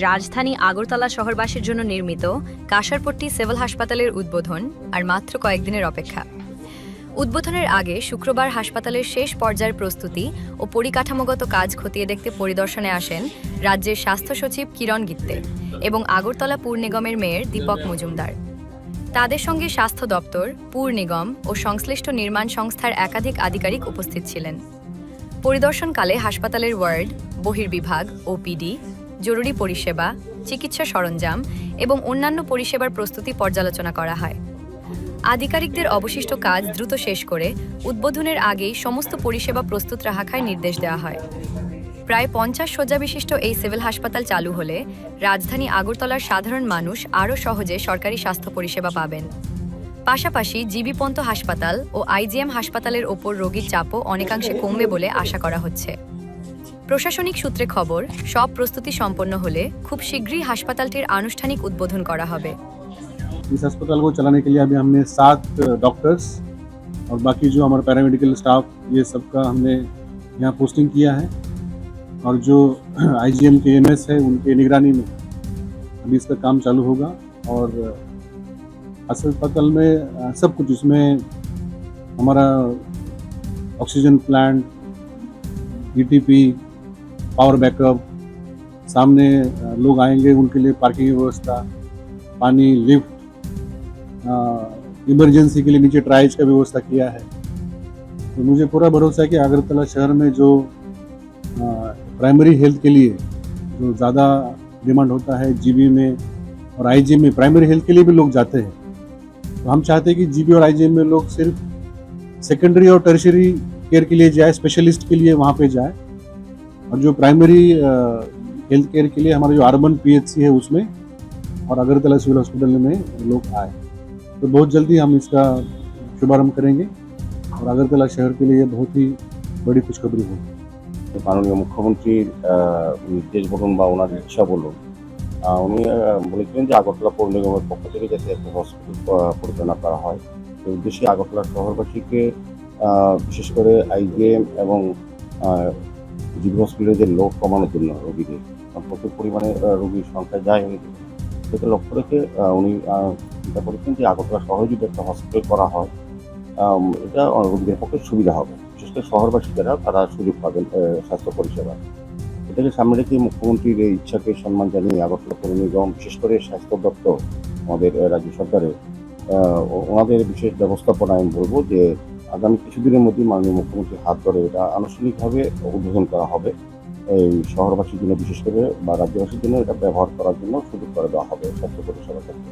রাজধানী আগরতলা শহরবাসীর জন্য নির্মিত কাশারপট্টি সিভিল হাসপাতালের উদ্বোধন আর মাত্র কয়েকদিনের অপেক্ষা। উদ্বোধনের আগে শুক্রবার হাসপাতালের শেষ পর্যায়ের প্রস্তুতি ও পরিকাঠামোগত কাজ খতিয়ে দেখতে পরিদর্শনে আসেন রাজ্যের স্বাস্থ্য সচিব কিরণ গিত্তে এবং আগরতলা পুর নিগমের মেয়র দীপক মজুমদার। তাদের সঙ্গে স্বাস্থ্য দপ্তর, পুর নিগম ও সংশ্লিষ্ট নির্মাণ সংস্থার একাধিক আধিকারিক উপস্থিত ছিলেন। পরিদর্শনকালে হাসপাতালের ওয়ার্ড, বহির্বিভাগ, ওপিডি, জরুরি পরিষেবা, চিকিৎসা সরঞ্জাম এবং অন্যান্য পরিষেবার প্রস্তুতি পর্যালোচনা করা হয়। আধিকারিকদের অবশিষ্ট কাজ দ্রুত শেষ করে উদ্বোধনের আগেই সমস্ত পরিষেবা প্রস্তুত রাখার নির্দেশ দেওয়া হয়। প্রায় 50 শয্যা বিশিষ্ট এই সিভিল হাসপাতাল চালু হলে রাজধানী আগরতলার সাধারণ মানুষ আরও সহজে সরকারি স্বাস্থ্য পরিষেবা পাবেন। পাশাপাশি জিবিপন্ত হাসপাতাল ও আইজিএম হাসপাতালের ওপর রোগীর চাপও অনেকাংশে কমবে বলে আশা করা হচ্ছে। প্রশাসনিক সূত্রে খবর, সব প্রস্তুতি সম্পন্ন হলে খুব শীঘ্রই হাসপাতালটির আনুষ্ঠানিক উদ্বোধন করা হবে। इस अस्पताल को चलाने के लिए अभी हमने 7 डॉक्टर्स और बाकी जो हमारा पैरामेडिकल स्टाफ ये सबका हमने यहाँ पोस्टिंग किया है और जो आईजीएम के एमएस है उनके निगरानी में अभी इसका काम चालू होगा। और अस्पताल में सब कुछ, इसमें हमारा oxygen plant, ETP, power backup, सामने लोग आएंगे उनके लिए पार्किंग की व्यवस्था, पानी, लिफ्ट, इमरजेंसी के लिए नीचे ट्राइज का व्यवस्था किया है। तो मुझे पूरा भरोसा है कि अगरतला शहर में जो प्राइमरी हेल्थ के लिए जो ज़्यादा डिमांड होता है जीबी में और आईजीएम में, प्राइमरी हेल्थ के लिए भी लोग जाते हैं। तो हम चाहते हैं कि जीबी और आईजीएम में लोग सिर्फ सेकेंडरी और टर्शियरी केयर के लिए जाए, स्पेशलिस्ट के लिए वहाँ पे जाए, और जो प्राइमरी हेल्थ केयर के लिए हमारा जो अर्बन पीएचसी है उसमें और अगरतला सिविल हॉस्पिटल में लोग आए। तो बहुत जल्दी हम इसका शुभारंभ करेंगे और अगरतला शहर के लिए बहुत ही बड़ी खुशखबरी होगी। মাননীয় মুখ্যমন্ত্রীর নির্দেশ বলুন বা ওনার ইচ্ছা বলুন, উনি বলেছিলেন যে আগরতলা পৌর নিগমের পক্ষ থেকে যাতে একটা হসপিটাল পরিচালনা করা হয়। এই উদ্দেশ্যে আগরতলা শহরবাসীকে বিশেষ করে আইজিএম এবং জিবি হসপিটালের যে লোক কমানোর জন্য রোগীদের প্রচুর পরিমাণে রোগীর সংখ্যা যায়, সেটা লক্ষ্য রেখে উনি চিন্তা করেছেন যে আগরতলা শহরে যদি একটা হসপিটাল করা হয় এটা রোগীদের পক্ষে সুবিধা হবে, বিশেষ করে শহরবাসী যারা তারা সুযোগ পাবেন স্বাস্থ্য পরিষেবা। এটাকে সামনে রেখে মুখ্যমন্ত্রীর এই ইচ্ছাকে সম্মান জানিয়ে আগরতলা পৌর নিগম, বিশেষ করে স্বাস্থ্য দপ্তর আমাদের রাজ্য সরকারের ওনাদের বিশেষ ব্যবস্থাপনা আমি বলবো যে আগামী কিছুদিনের মধ্যেই মাননীয় মুখ্যমন্ত্রীর হাত ধরে এটা আনুষ্ঠানিকভাবে উদ্বোধন করা হবে। এই শহরবাসীর জন্য বিশেষ করে বা রাজ্যবাসীর জন্য এটা ব্যবহার করার জন্য সুযোগ করে দেওয়া হবে স্বাস্থ্য পরিষেবা ক্ষেত্রে।